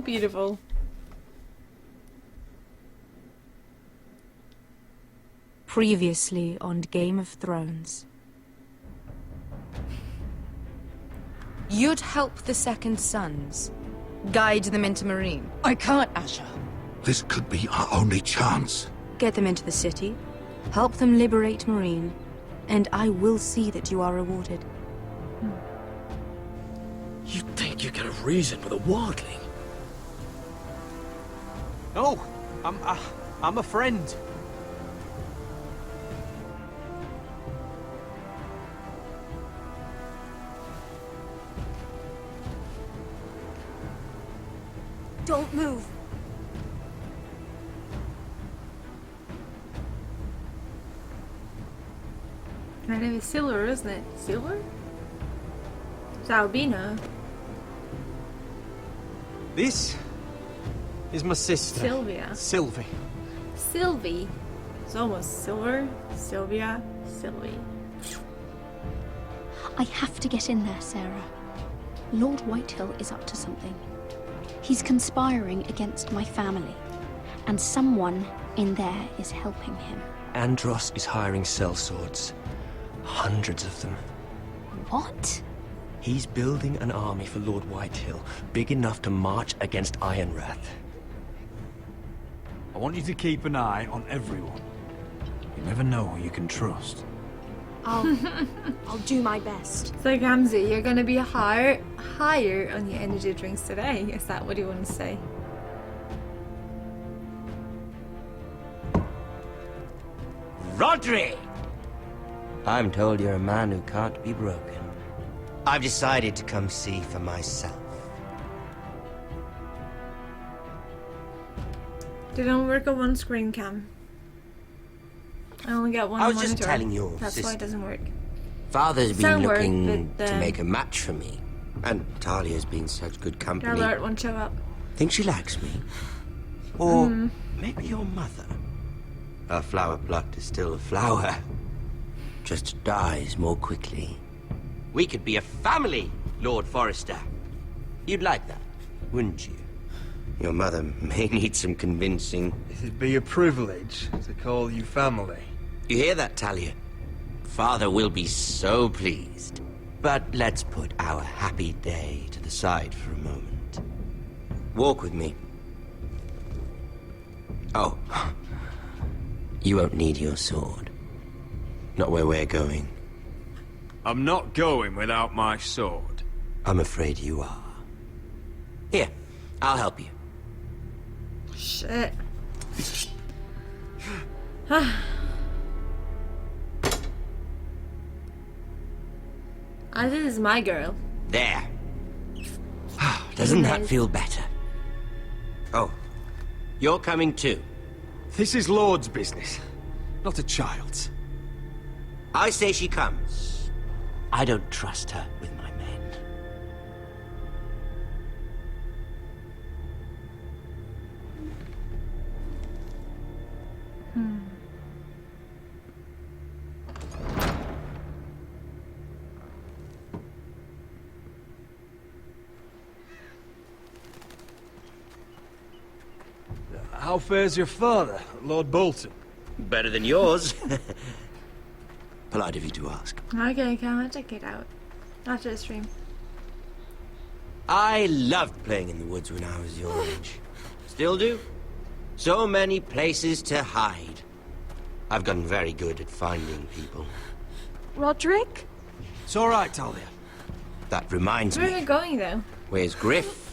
beautiful. Previously on Game of Thrones. You'd help the Second Sons. Guide them into Marine. I can't, Asher. This could be our only chance. Get them into the city, help them liberate Marine, and I will see that you are rewarded. You think you can reason with a wildling? No, I'm a friend. Don't move. Her name is Silver, isn't it? Silver? It's albino. This is my sister. Sylvia. Sylvie. Sylvie. It's almost Silver. Sylvia. Sylvie. I have to get in there, Sarah. Lord Whitehill is up to something. He's conspiring against my family, and someone in there is helping him. Andros is hiring sellswords. Hundreds of them. What? He's building an army for Lord Whitehill, big enough to march against Ironrath. I want you to keep an eye on everyone. You never know who you can trust. I'll do my best. So Gamzee, you're gonna be higher on your energy drinks today. Is that what you want to say? Rodri! I'm told you're a man who can't be broken. I've decided to come see for myself. They don't work on one screen cam. I only get one I was monitor. just telling your That's sister. why it doesn't work. Father's been Sound work, looking but, to make a match for me. And Talia's been such good company. Alert won't show up. Think she likes me? Or maybe your mother? A flower plot is still a flower. Just dies more quickly. We could be a family, Lord Forrester. You'd like that, wouldn't you? Your mother may need some convincing. It'd be a privilege to call you family. You hear that, Talia? Father will be so pleased. But let's put our happy day to the side for a moment. Walk with me. Oh. You won't need your sword. Not where we're going. I'm not going without my sword. I'm afraid you are. Here, I'll help you. Shit. This is my girl. There. Doesn't that feel better? Oh, you're coming too. This is Lord's business, not a child's. I say she comes. I don't trust her with my men. How fares your father, Lord Bolton? Better than yours. Polite of you to ask. Okay, come on, check it out. After the stream. I loved playing in the woods when I was your age. Still do. So many places to hide. I've gotten very good at finding people. Roderick? It's all right, Talia. That reminds Where are me. you going, though? Where's Griff?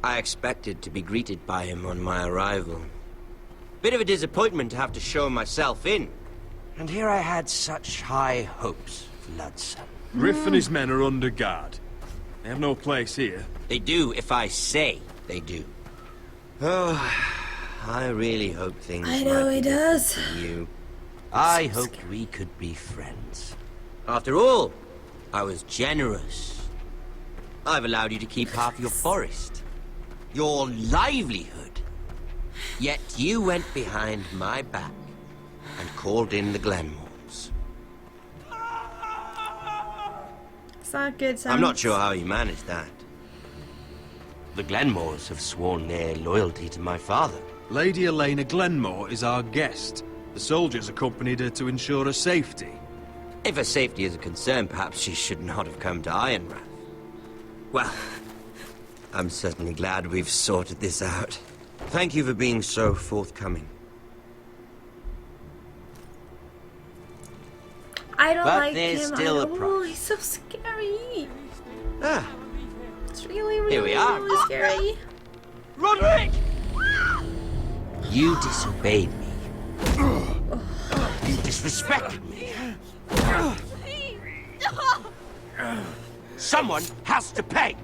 I expected to be greeted by him on my arrival. Bit of a disappointment to have to show myself in. And here I had such high hopes for Ludson. Griff and his men are under guard. They have no place here. They do if I say they do. Oh, I really hope things I know might be he different does. for you. I hoped we could be friends. After all, I was generous. I've allowed you to keep half your forest. Your livelihood. Yet you went behind my back and called in the Glenmores. It's not good, Sam. I'm not sure how you managed that. The Glenmores have sworn their loyalty to my father. Lady Elena Glenmore is our guest. The soldiers accompanied her to ensure her safety. If her safety is a concern, perhaps she should not have come to Ironrath. Well, I'm certainly glad we've sorted this out. Thank you for being so forthcoming. I don't But like there's him. still I a know. problem. He's so scary. Ah, It's really, really, Here we are. really scary. Roderick! You disobeyed me. You disrespected me. Someone has to pay!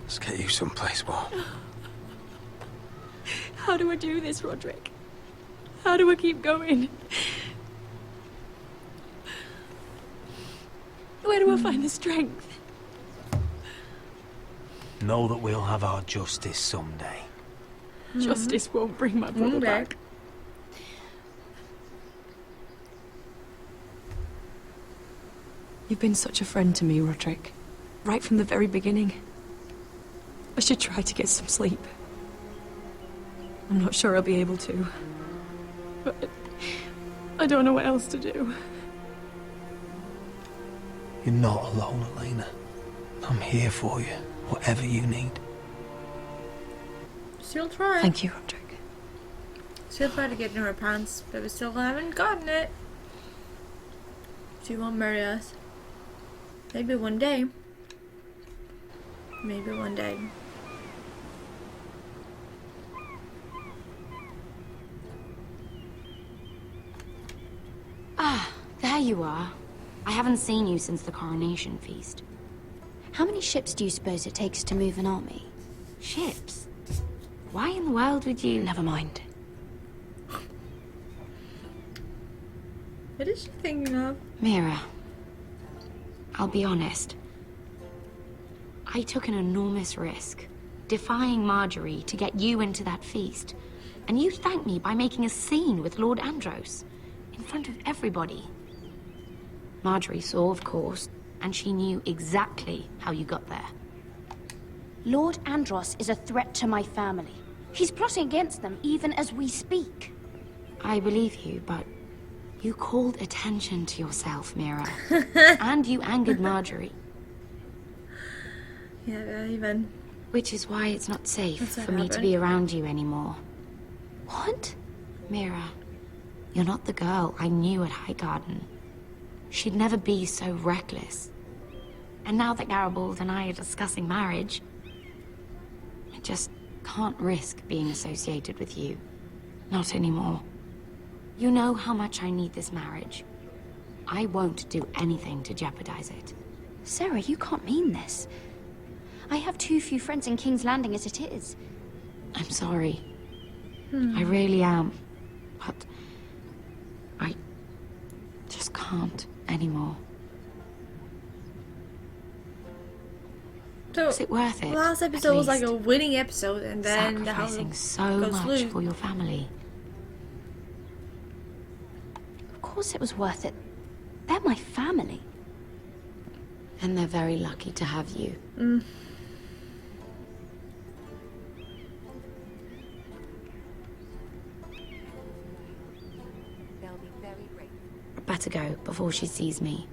Let's get you someplace warm. How do I do this, Roderick? How do I keep going? Where do I find the strength? Know that we'll have our justice someday. Justice won't bring my brother back. You've been such a friend to me, Roderick. Right from the very beginning. I should try to get some sleep. I'm not sure I'll be able to. But I don't know what else to do. You're not alone, Elena. I'm here for you, whatever you need. She'll try. Thank you, Roderick. She'll try to get in her pants, but we still haven't gotten it. She won't marry us. Maybe one day. Maybe one day. Ah, there you are. I haven't seen you since the coronation feast. How many ships do you suppose it takes to move an army? Ships? Why in the world would you... Never mind. What is she thinking of? Mira, I'll be honest. I took an enormous risk, defying Marjorie to get you into that feast. And you thanked me by making a scene with Lord Andros, in front of everybody. Marjorie saw, of course, and she knew exactly how you got there. Lord Andros is a threat to my family. He's plotting against them even as we speak. I believe you, but you called attention to yourself, Mira. And you angered Marjorie. Yeah, even. Which is why it's not safe That's what for me to happened. be around you anymore. What? Mira, you're not the girl I knew at Highgarden. She'd never be so reckless. And now that Garibald and I are discussing marriage, I just can't risk being associated with you. Not anymore. You know how much I need this marriage. I won't do anything to jeopardize it. Sarah, you can't mean this. I have too few friends in King's Landing as it is. I'm sorry. I really am. But I just can't anymore. So, Is it worth it? last at episode was like a least? winning episode, and then the house Sacrificing so goes much blue. for your family. Of course it was worth it. They're my family. And they're very lucky to have you. Better go before she sees me.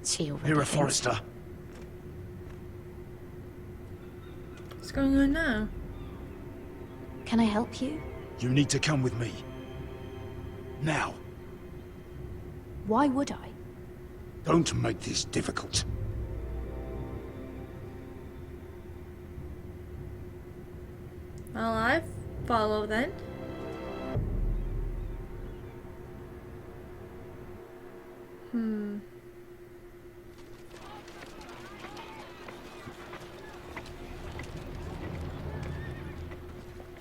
She already Mira thinks- Forrester. What's going on now? Can I help you? You need to come with me. Now. Why would I? Don't make this difficult. Well, I follow then.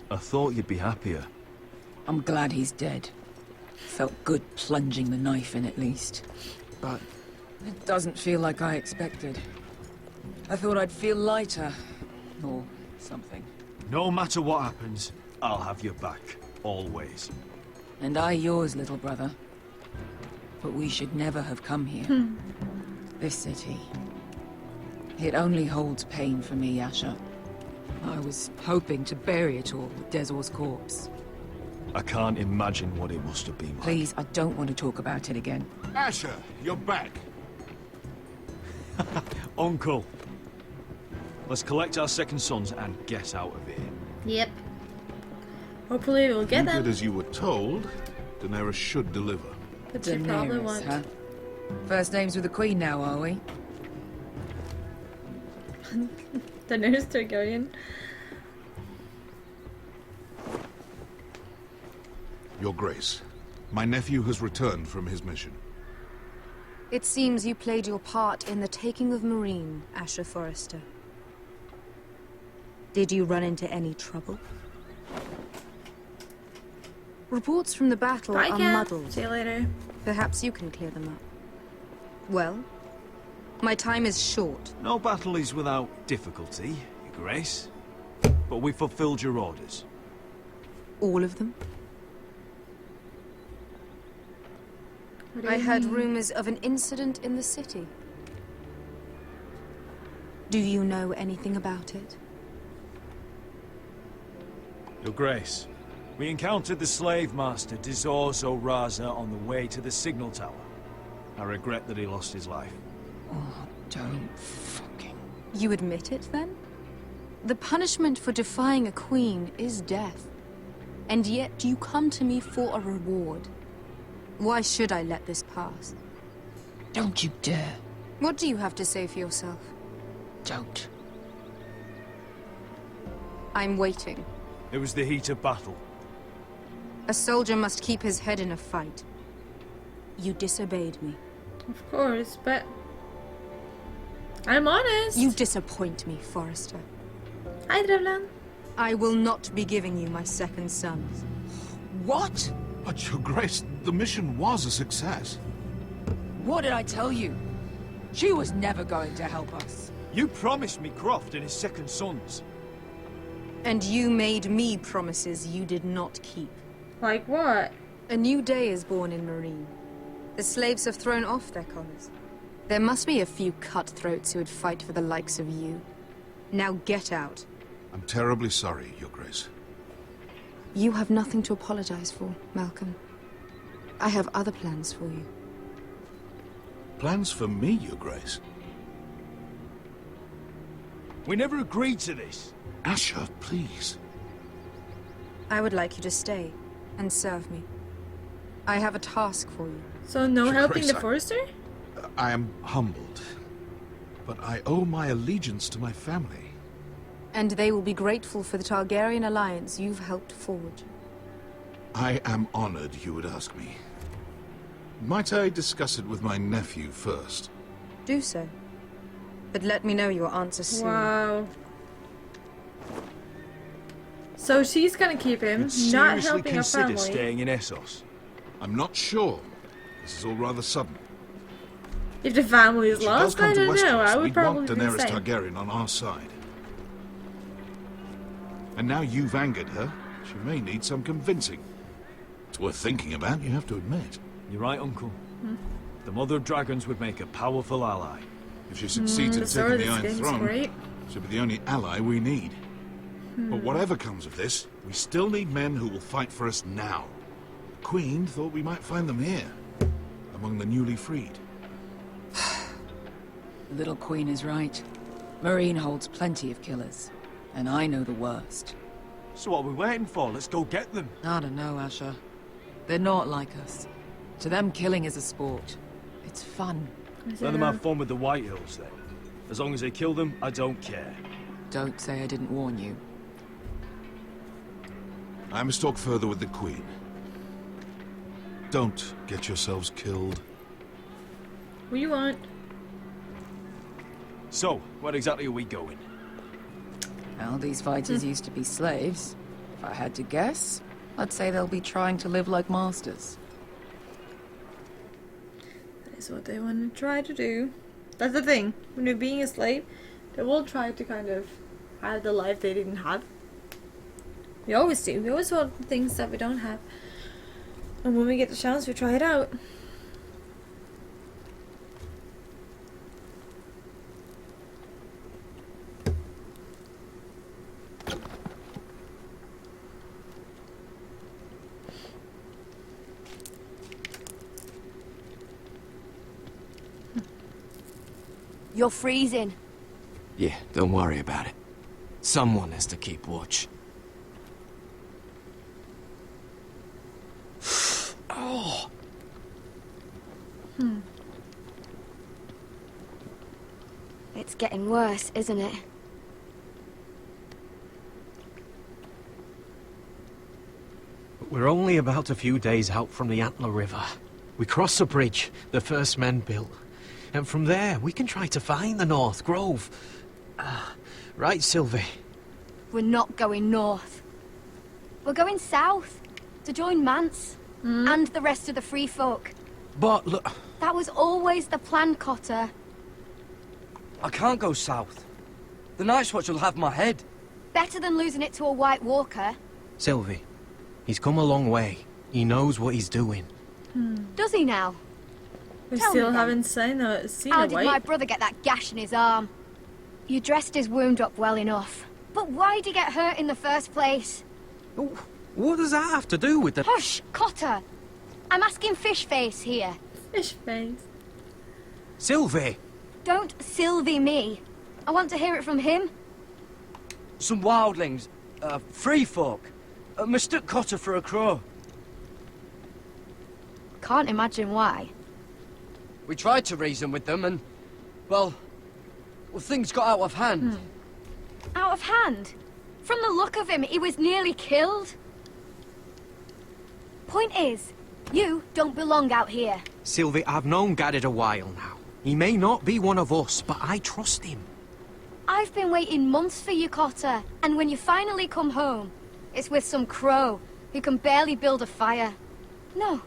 I thought you'd be happier. I'm glad he's dead. Felt good plunging the knife in at least. But it doesn't feel like I expected. I thought I'd feel lighter. Or something. No matter what happens, I'll have your back. Always. And I yours, little brother. But we should never have come here. This city. It only holds pain for me, Asher. I was hoping to bury it all with Dezor's corpse. I can't imagine what it must have been like. Please, I don't want to talk about it again. Asher, you're back. Uncle. Let's collect our second sons and get out of here. Yep. Hopefully we'll get You them. did as you were told. Daenerys should deliver. But you probably Daenerys, won't. huh? First names with the Queen now, are we? The nurse Targaryen. Your Grace, my nephew has returned from his mission. It seems you played your part in the taking of Marine, Asher Forrester. Did you run into any trouble? Reports from the battle Bye, are Cat. muddled. See you later. Perhaps you can clear them up. Well, my time is short. No battle is without difficulty, Your Grace. But we fulfilled your orders. All of them? I heard rumors of an incident in the city. Do you know anything about it? Your Grace, we encountered the slave master Dizorzo Raza on the way to the signal tower. I regret that he lost his life. Oh, don't fucking... You admit it, then? The punishment for defying a queen is death. And yet you come to me for a reward. Why should I let this pass? Don't you dare. What do you have to say for yourself? Don't. I'm waiting. It was the heat of battle. A soldier must keep his head in a fight. You disobeyed me. Of course, but I'm honest. You disappoint me, Forrester. Hi, Drevlan. I will not be giving you my second sons. What? But Your Grace, the mission was a success. What did I tell you? She was never going to help us. You promised me Croft and his second sons. And you made me promises you did not keep. Like what? A new day is born in Marine. The slaves have thrown off their collars. There must be a few cutthroats who would fight for the likes of you. Now get out. I'm terribly sorry, Your Grace. You have nothing to apologize for, Malcolm. I have other plans for you. Plans for me, Your Grace? We never agreed to this. Asher, please. I would like you to stay and serve me. I have a task for you. So no Your helping Grace, the Forrester? I am humbled, but I owe my allegiance to my family. And they will be grateful for the Targaryen alliance you've helped forge. I am honored you would ask me. Might I discuss it with my nephew first? Do so. But let me know your answer soon. Wow. So she's gonna keep him, You'd not seriously helping her consider family. staying in Essos. I'm not sure. This is all rather sudden. If the family is If she does lost, come I to don't know. Westeros, I would we'd probably want do the Daenerys same. Targaryen on our side. And now you've angered her, she may need some convincing. It's worth thinking about, you have to admit. You're right, Uncle. The Mother of Dragons would make a powerful ally. If she succeeds in the sword taking the is Iron getting Throne, great. she'll be the only ally we need. But whatever comes of this, we still need men who will fight for us now. The Queen thought we might find them here, among the newly freed. The little queen is right. Marine holds plenty of killers. And I know the worst. So what are we waiting for? Let's go get them. I don't know, Asher. They're not like us. To them, killing is a sport. It's fun. Let them have fun with the White Hills, then. As long as they kill them, I don't care. Don't say I didn't warn you. I must talk further with the Queen. Don't get yourselves killed. What do you want? So, where exactly are we going? Well, these fighters used to be slaves. If I had to guess, I'd say they'll be trying to live like masters. That is what they want to try to do. That's the thing. When you're being a slave, they will try to kind of have the life they didn't have. We always do. We always want things that we don't have. And when we get the chance, we try it out. You're freezing. Yeah, don't worry about it. Someone has to keep watch. Oh. It's getting worse, isn't it? We're only about a few days out from the Antler River. We cross a bridge the first men built. And from there, we can try to find the North Grove. Right, Sylvie? We're not going north. We're going south to join Mance and the rest of the free folk. But look... That was always the plan, Cotter. I can't go south. The Night's Watch will have my head. Better than losing it to a White Walker. Sylvie, he's come a long way. He knows what he's doing. Does he now? We Tell still me haven't seen a How did White. my brother get that gash in his arm? You dressed his wound up well enough. But why'd he get hurt in the first place? What does that have to do with the... Hush, Cotter! I'm asking Fishface here. Fishface. Sylvie! Don't Sylvie me. I want to hear it from him. Some wildlings, free folk, mistook Cotter for a crow. Can't imagine why. We tried to reason with them and, well, things got out of hand. Out of hand? From the look of him, he was nearly killed. Point is, you don't belong out here. Sylvie, I've known Garrett a while now. He may not be one of us, but I trust him. I've been waiting months for you, Cotter, and when you finally come home, it's with some crow who can barely build a fire. No,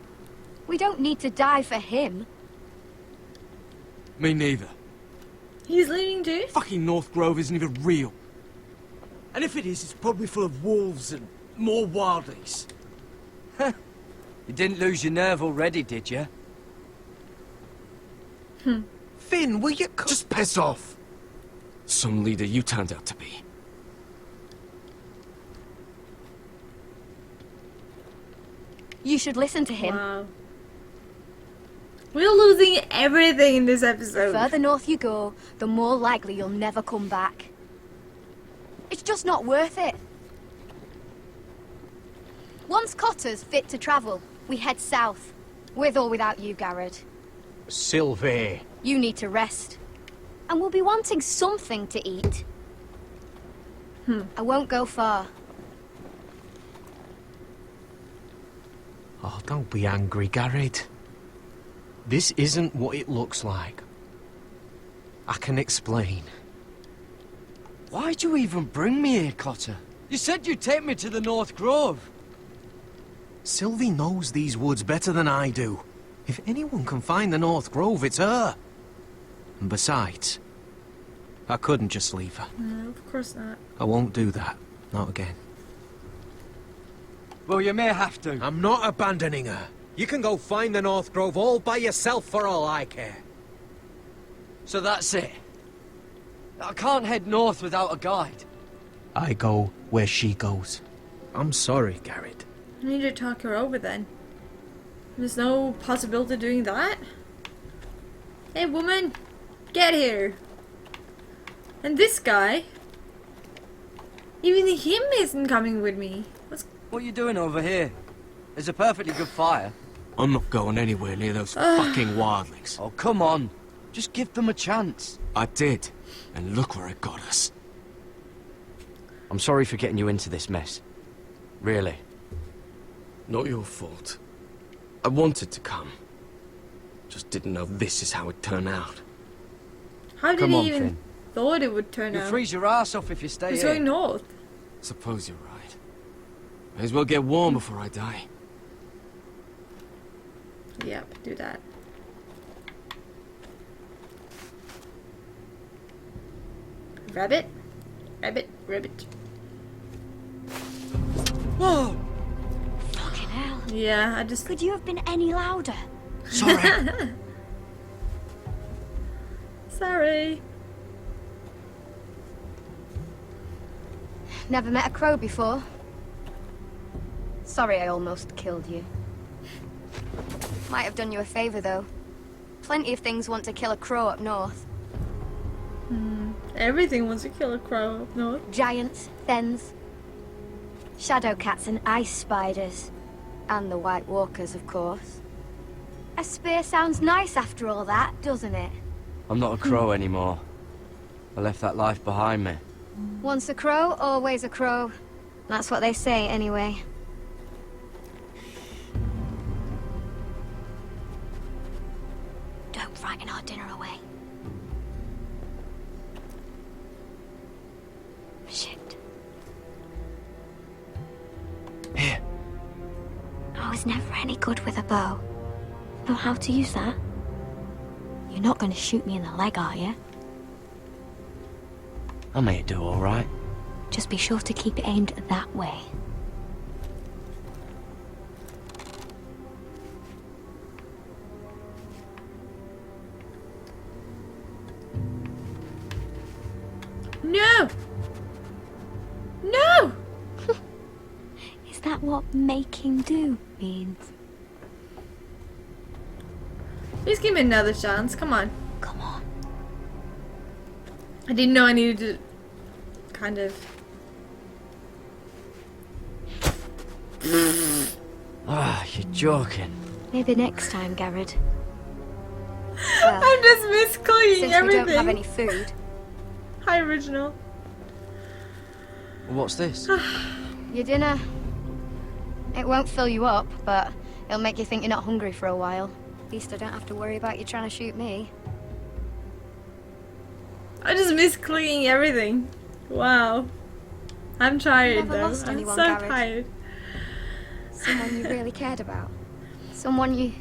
we don't need to die for him. Me neither. He's leaving too? Fucking North Grove isn't even real. And if it is, it's probably full of wolves and more wildlings. You didn't lose your nerve already, did you? Finn, will you... Just piss off! Some leader you turned out to be. You should listen to him. Wow. We're losing everything in this The episode. further north you go, the more likely you'll never come back. It's just not worth it. Once Cotter's fit to travel, we head south. With or without you, Garrett. Sylvie. You need to rest. And we'll be wanting something to eat. I won't go far. Oh, don't be angry, Garrett. This isn't what it looks like. I can explain. Why'd you even bring me here, Cotter? You said you'd take me to the North Grove. Sylvie knows these woods better than I do. If anyone can find the North Grove, it's her. And besides, I couldn't just leave her. No, of course not. I won't do that. Not again. Well, you may have to. I'm not abandoning her. You can go find the North Grove all by yourself for all I care. So that's it. I can't head north without a guide. I go where she goes. I'm sorry, Garrett. I need to talk her over then. There's no possibility of doing that? Hey woman, get here. And this guy, even him isn't coming with me. What are you doing over here? There's a perfectly good fire. I'm not going anywhere near those fucking wildlings. Oh, come on. Just give them a chance. I did, and look where it got us. I'm sorry for getting you into this mess. Really. Not your fault. I wanted to come. Just didn't know this is how it'd turn out. How did Come he on, even Finn. thought it would turn You'll out? freeze your ass off if you stay He's here. going north. Suppose you're right. May as well get warm before I die. Yep, do that. Rabbit? Rabbit, rabbit. Whoa! Fucking hell. Yeah, I just... Could you have been any louder? Sorry. Sorry. Never met a crow before. Sorry I almost killed you. Might have done you a favor, though. Plenty of things want to kill a crow up north. Everything wants to kill a crow up north. Giants, thens, shadow cats and ice spiders. And the White Walkers, of course. A spear sounds nice after all that, doesn't it? I'm not a crow anymore. I left that life behind me. Once a crow, always a crow. That's what they say, anyway. Don't frighten our dinner away. Shit. He's never any good with a bow. Know how to use that? You're not going to shoot me in the leg, are you? I may do all right. Just be sure to keep it aimed that way. No! No! Is that what making do means? Please give me another chance. Come on. Come on. I didn't know I needed to kind of... Ah, you're joking. Maybe next time, Garrett. Well, I'm just miscleaning since everything. we don't have any food. Hi, original. What's this? Your dinner. It won't fill you up, but it'll make you think you're not hungry for a while. At least I don't have to worry about you trying to shoot me. I just miscleaning everything. Wow. I'm tired Never though. lost I'm anyone, so Garrett. tired. Someone you really cared about. Someone you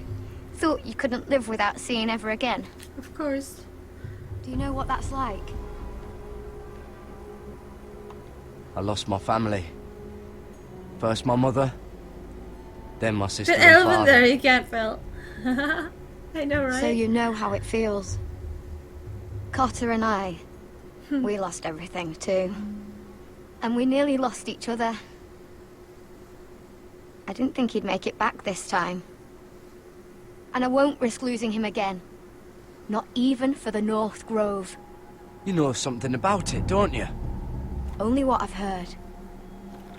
thought you couldn't live without seeing ever again. Of course. Do you know what that's like? I lost my family. First my mother, then my sister Put and elephant father. there, you can't feel. I know, right? So you know how it feels. Cotter and I, we lost everything too. And we nearly lost each other. I didn't think he'd make it back this time. And I won't risk losing him again. Not even for the North Grove. You know something about it, don't you? Only what I've heard.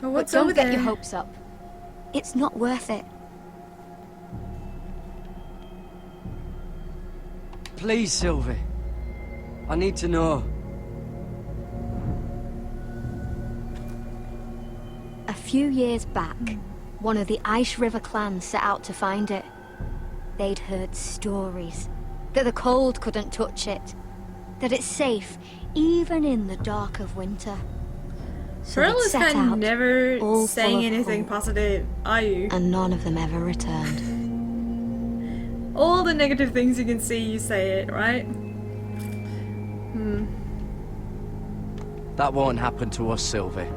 Well, But what's don't over get there? your hopes up. It's not worth it. Please, Sylvie. I need to know. A few years back, one of the Ice River clans set out to find it. They'd heard stories that the cold couldn't touch it, that it's safe even in the dark of winter. So Pearl they'd is set kind of out, never all saying full of anything hope. positive, are you? And none of them ever returned. All the negative things you can see, you say it, right? That won't happen to us, Sylvie.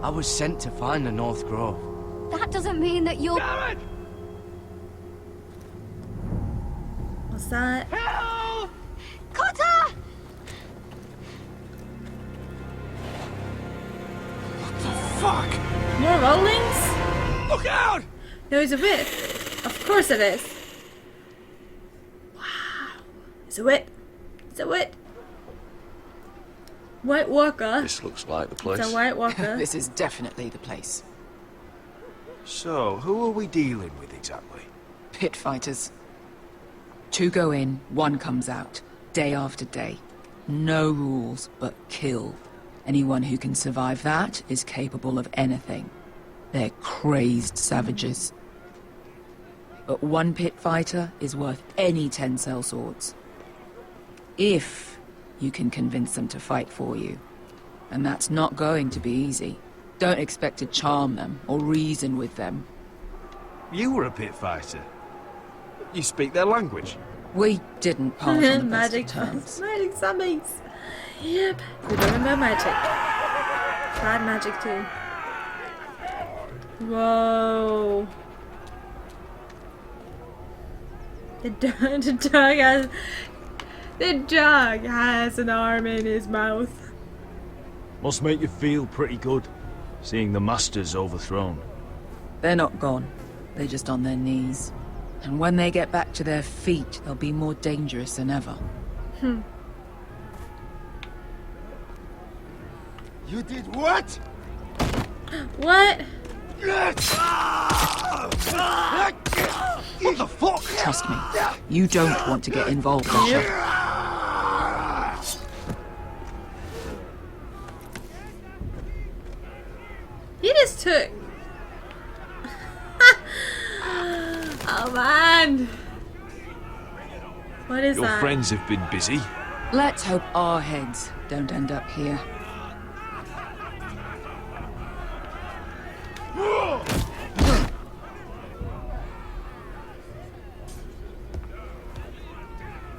I was sent to find the North Grove. That doesn't mean that you'll... What's that? Cotter! Fuck! More rollings? Look out! No, it's a whip. Of course it is. Wow. It's a whip. It's a whip. White Walker. This looks like the place. It's a White Walker. This is definitely the place. So, who are we dealing with exactly? Pit fighters. 2 go in, 1 comes out, day after day. No rules, but kill. Anyone who can survive that is capable of anything. They're crazed savages. But 1 pit fighter is worth any 10 sellswords. If you can convince them to fight for you. And that's not going to be easy. Don't expect to charm them or reason with them. You were a pit fighter. You speak their language. We didn't part on the best of Magic terms. Magic zombies. Yep. We remember magic. Bad magic too. Whoa. The dog has an arm in his mouth. Must make you feel pretty good, seeing the Masters overthrown. They're not gone. They're just on their knees. And when they get back to their feet, they'll be more dangerous than ever. You did what? What? What the fuck? Trust me, you don't want to get involved in shit. He just took... Oh man! What is Your that? friends have been busy. Let's hope our heads don't end up here.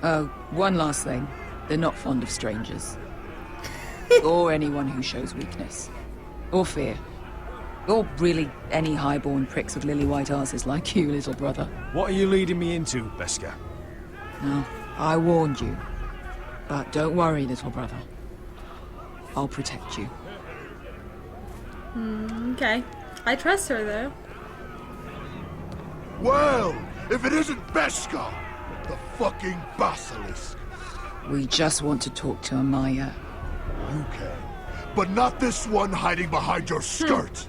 Oh, one last thing. They're not fond of strangers. Or anyone who shows weakness. Or fear. Or really any highborn pricks with lily-white asses like you, little brother. What are you leading me into, Beskar? No, I warned you. But don't worry, little brother. I'll protect you. Okay. I trust her, though. Well, if it isn't Beskar, the fucking basilisk. We just want to talk to Amaya. You can, but not this one hiding behind your skirt.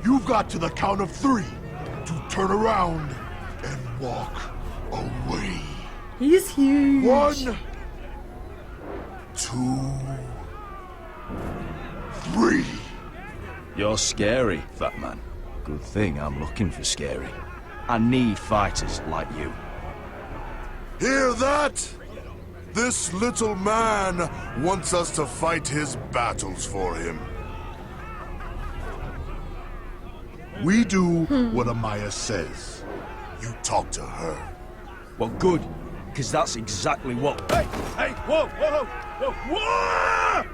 You've got to the count of 3 to turn around and walk away. He's huge. 1, 2, 3. You're scary, fat man. Good thing I'm looking for scary. I need fighters like you. Hear that? This little man wants us to fight his battles for him. We do what Amaya says. You talk to her. Well, good, because that's exactly what... Hey, whoa, whoa, whoa, whoa!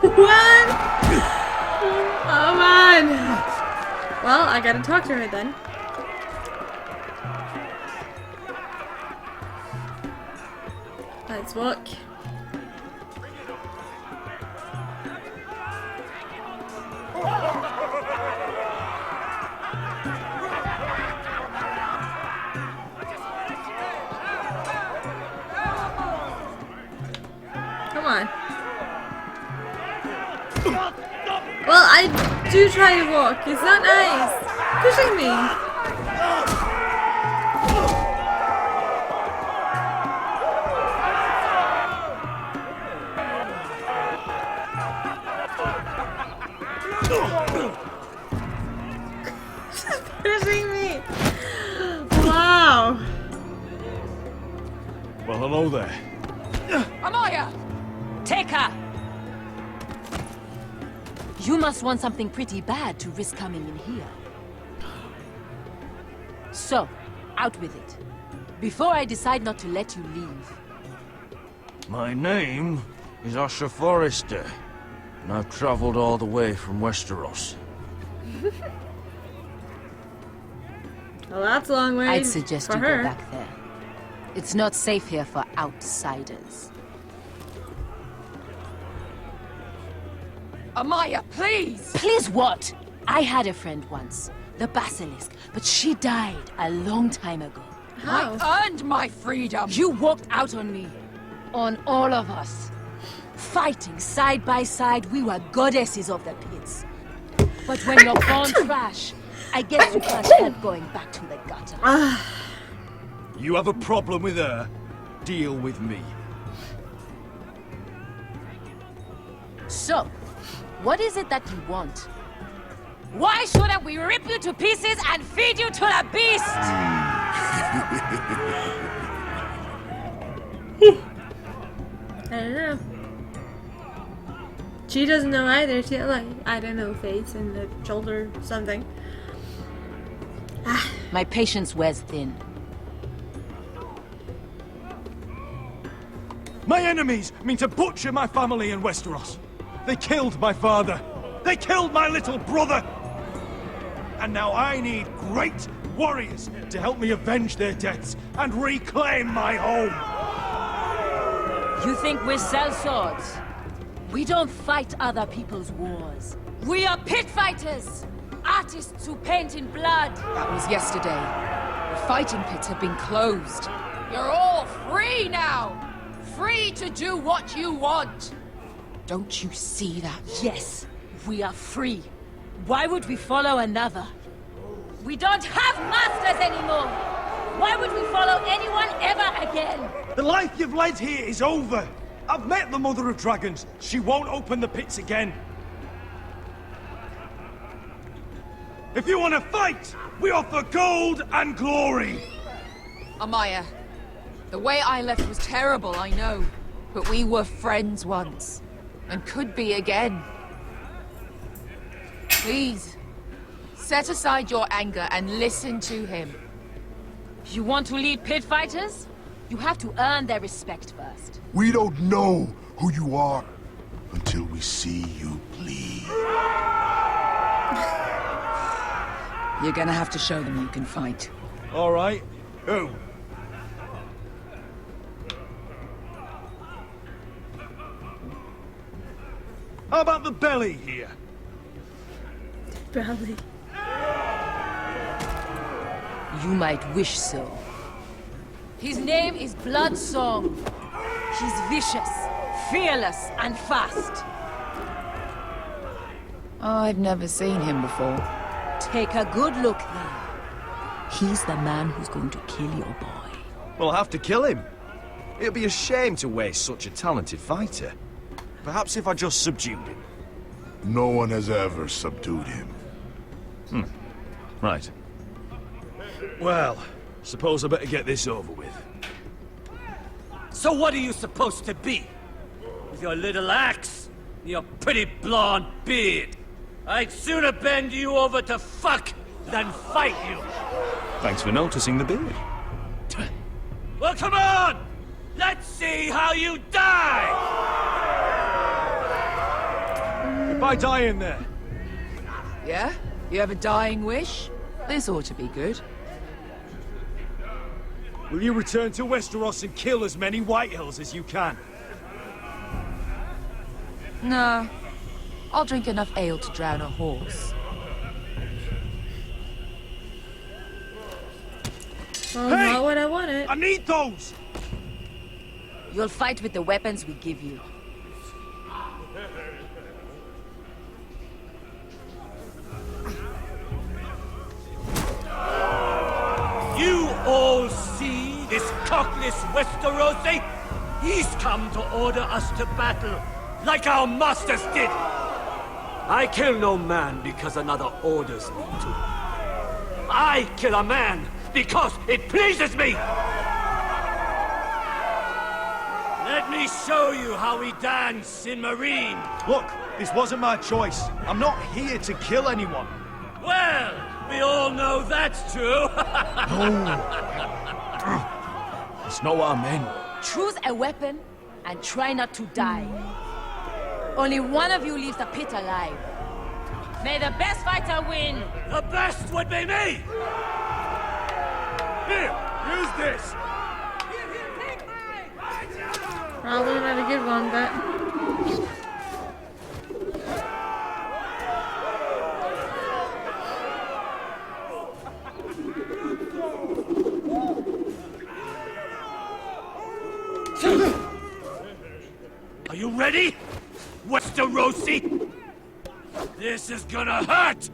What? Oh, man. Well, I gotta talk to her then. Let's walk. Come on. Well, I do try to walk. It's not nice. Pushing me. Pushing me. Wow. Well, hello there. Amaya! Take her! You must want something pretty bad to risk coming in here. So, out with it. Before I decide not to let you leave. My name is Asher Forrester, and I've traveled all the way from Westeros. Well, that's a long way I'd suggest for you her. go back there. It's not safe here for outsiders. Amaya, please! Please what? I had a friend once, the Basilisk, but she died a long time ago. How? I earned my freedom! You walked out on me. On all of us. Fighting side by side, we were goddesses of the pits. But when you're born trash, I guess you can't help going back to the gutter. You have a problem with her? Deal with me. So, what is it that you want? Why shouldn't we rip you to pieces and feed you to the beast? I don't know. She doesn't know either. She like, I don't know, face in the shoulder, something. My patience wears thin. My enemies mean to butcher my family in Westeros. They killed my father. They killed my little brother. And now I need great warriors to help me avenge their deaths and reclaim my home. You think we sell swords? We don't fight other people's wars. We are pit fighters! Artists who paint in blood! That was yesterday. The fighting pits have been closed. You're all free now! Free to do what you want! Don't you see that? Yes, we are free. Why would we follow another? We don't have masters anymore! Why would we follow anyone ever again? The life you've led here is over. I've met the Mother of Dragons. She won't open the pits again. If you want to fight, we offer gold and glory. Amaya, the way I left was terrible, I know. But we were friends once. And could be again. Please, set aside your anger and listen to him. You want to lead pit fighters? You have to earn their respect first. We don't know who you are until we see you bleed. You're gonna have to show them you can fight. All right. Who? How about the belly here? Belly. You might wish so. His name is Bloodsong. He's vicious, fearless, and fast. I've never seen him before. Take a good look then. He's the man who's going to kill your boy. We'll have to kill him. It'd be a shame to waste such a talented fighter. Perhaps if I just subdued him. No one has ever subdued him. Right. Well, suppose I better get this over with. So what are you supposed to be? With your little axe and your pretty blonde beard? I'd sooner bend you over to fuck than fight you. Thanks for noticing the beard. Well, come on! Let's see how you die! Goodbye, dying there. Yeah? You have a dying wish? This ought to be good. Will you return to Westeros and kill as many Whitehills as you can? No. I'll drink enough ale to drown a horse. Well, Hey! not what I wanted. I need those! You'll fight with the weapons we give you. You all see this cockless Westerosi? He's come to order us to battle, like our masters did. I kill no man because another orders me to. I kill a man because it pleases me! Let me show you how we dance in Marine. Look, this wasn't my choice. I'm not here to kill anyone. Well, we all know that's true. That's not what I meant. Choose a weapon and try not to die. Only one of you leaves the pit alive. May the best fighter win! The best would be me! Here, use this. Probably not a good one, but... Are you ready, Westerosi? This is gonna hurt!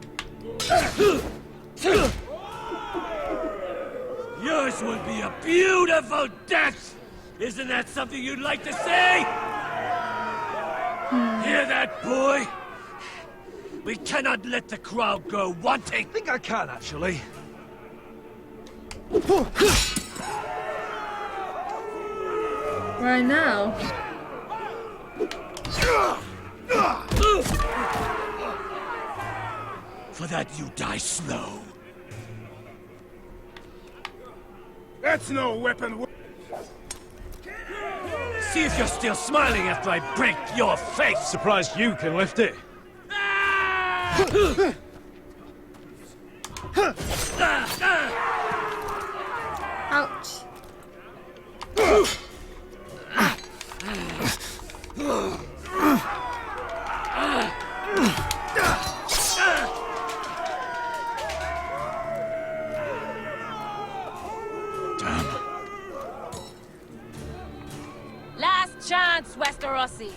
Yours will be a beautiful death! Isn't that something you'd like to say? Hear that, boy? We cannot let the crowd go wanting. I think I can, actually. Right now. For that you die slow. That's no weapon. See if you're still smiling after I break your face. Surprised you can lift it. Ouch. Last chance, Westerosi.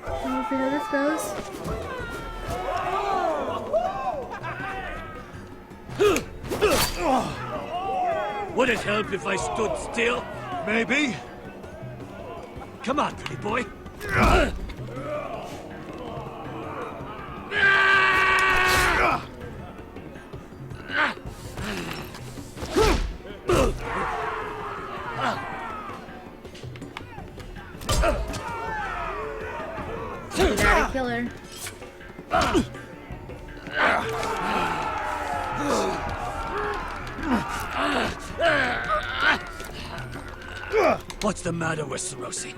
We'll see how this goes. Would it help if I stood still? Maybe. Come on, pretty boy. Daddy killer. What's the matter, Westerosi?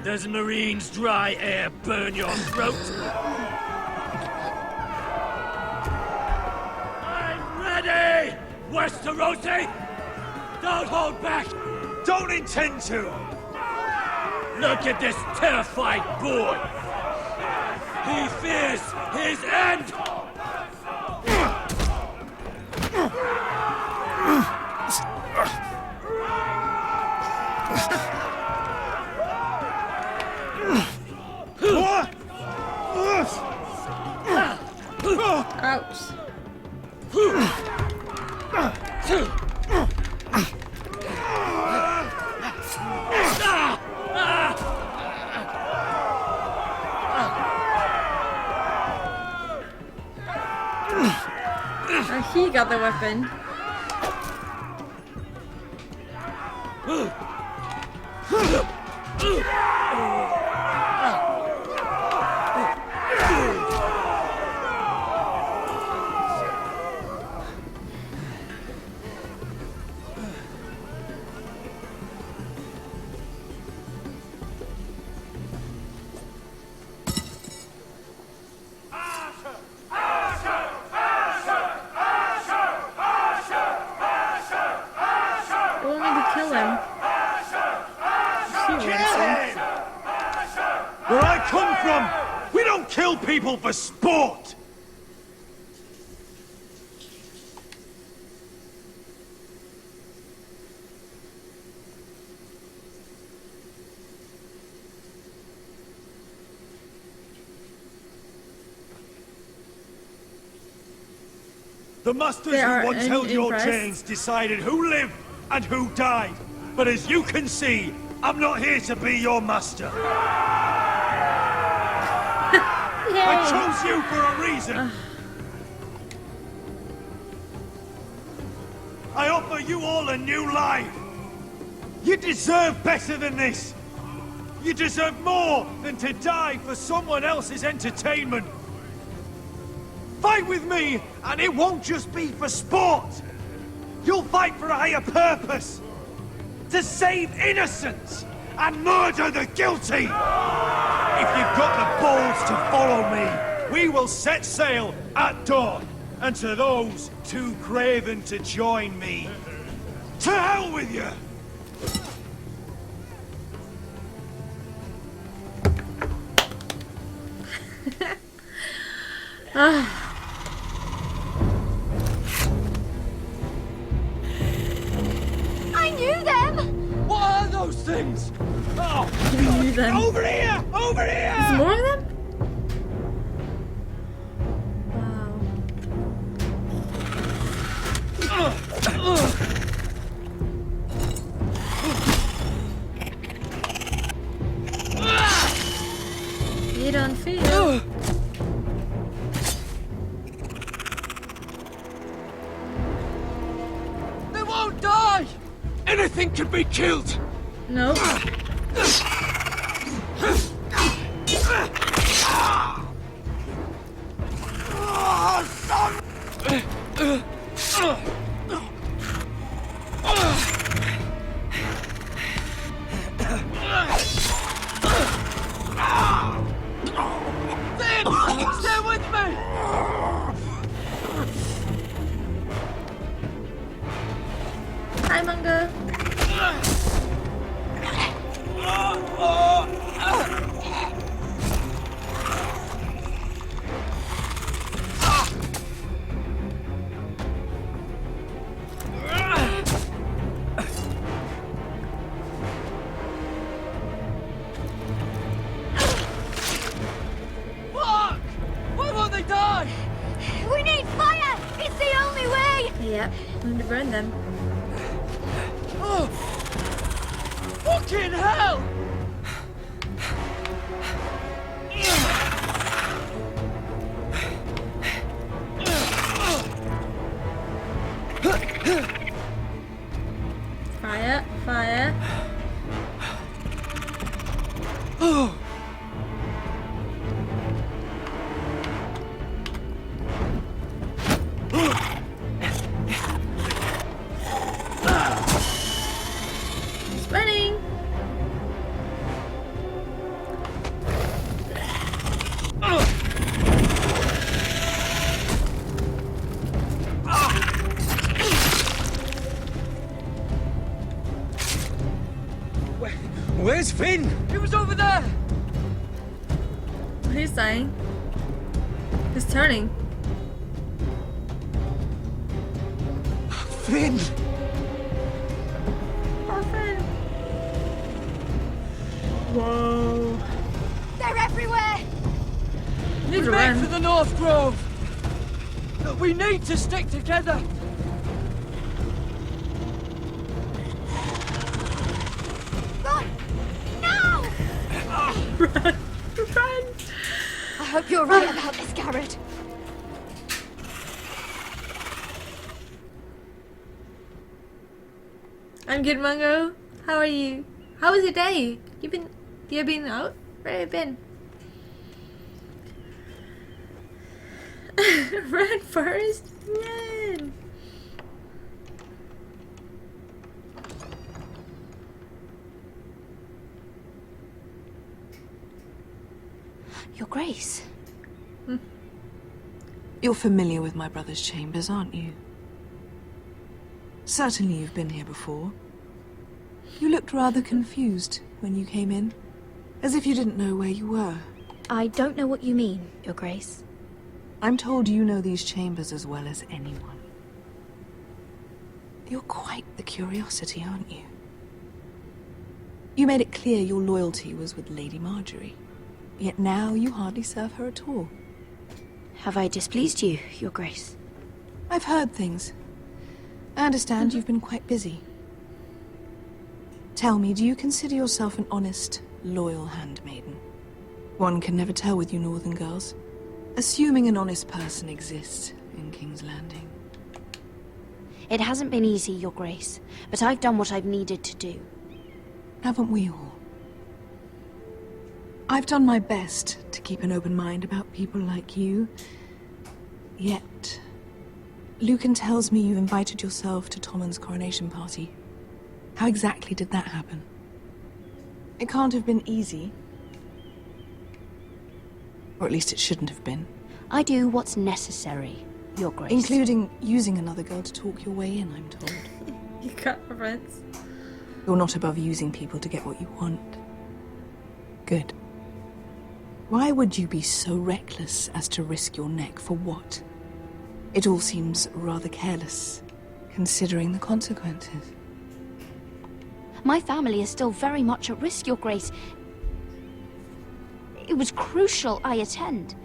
Does Marine's dry air burn your throat? I'm ready! Westerosi! Don't hold back! Don't intend to! Look at this terrified boy! He fears his end! Ouch. He got the weapon. Where I come from, we don't kill people for sport! The masters who once held your chains decided who lived and who died. But as you can see, I'm not here to be your master. I chose you for a reason. I offer you all a new life. You deserve better than this. You deserve more than to die for someone else's entertainment. Fight with me, and it won't just be for sport. You'll fight for a higher purpose. To save innocents and murder the guilty. If you've got the balls to follow me, we will set sail at dawn. And to those too craven to join me, to hell with you! I knew them! What are those things? Oh, I knew them. Over here! Over here! There's more of them? You don't feel. They won't die! Anything can be killed! No. Stay with me! Hi, Manga. Fuck! Why won't they die? We need fire! It's the only way! Yep, I'm gonna burn them. Oh! Fucking hell! Fire, fire. Oh! It's burning. Where's Finn? He was over there! What are you saying? He's turning. Finn! Our friend. Whoa. They're everywhere! Need We to make run. for the North Grove! We need to stick together! Run! Now! Run! Run! I hope you're right about this, Garrett. I'm good, Mungo. How are you? How was your day? You been out? Where have you been? Run first. Run. Your Grace. You're familiar with my brother's chambers, aren't you? Certainly you've been here before. You looked rather confused when you came in, as if you didn't know where you were. I don't know what you mean, Your Grace. I'm told you know these chambers as well as anyone. You're quite the curiosity, aren't you? You made it clear your loyalty was with Lady Marjorie, yet now you hardly serve her at all. Have I displeased you, Your Grace? I've heard things. I understand you've been quite busy. Tell me, do you consider yourself an honest, loyal handmaiden? One can never tell with you northern girls. Assuming an honest person exists in King's Landing. It hasn't been easy, Your Grace, but I've done what I've needed to do. Haven't we all? I've done my best to keep an open mind about people like you. Yet, Lucan tells me you invited yourself to Tommen's coronation party. How exactly did that happen? It can't have been easy. Or at least it shouldn't have been. I do what's necessary, Your Grace. Including using another girl to talk your way in, I'm told. You got friends. You're not above using people to get what you want. Good. Why would you be so reckless as to risk your neck for what? It all seems rather careless, considering the consequences. My family is still very much at risk, Your Grace. It was crucial I attend.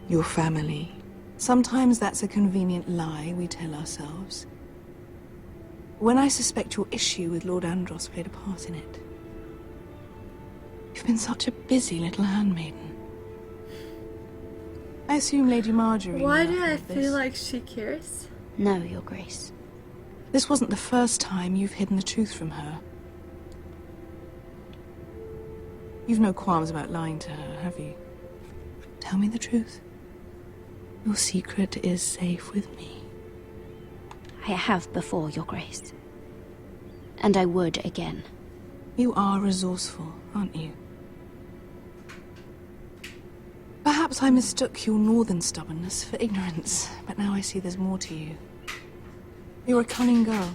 Your family. Sometimes that's a convenient lie we tell ourselves. When I suspect your issue with Lord Andros played a part in it. You've been such a busy little handmaiden. I assume Lady Marjorie... Why knew do I nothing of feel this. like she cares? No, Your Grace. This wasn't the first time you've hidden the truth from her. You've no qualms about lying to her, have you? Tell me the truth. Your secret is safe with me. I have before, Your Grace. And I would again. You are resourceful, aren't you? Perhaps I mistook your northern stubbornness for ignorance, but now I see there's more to you. You're a cunning girl,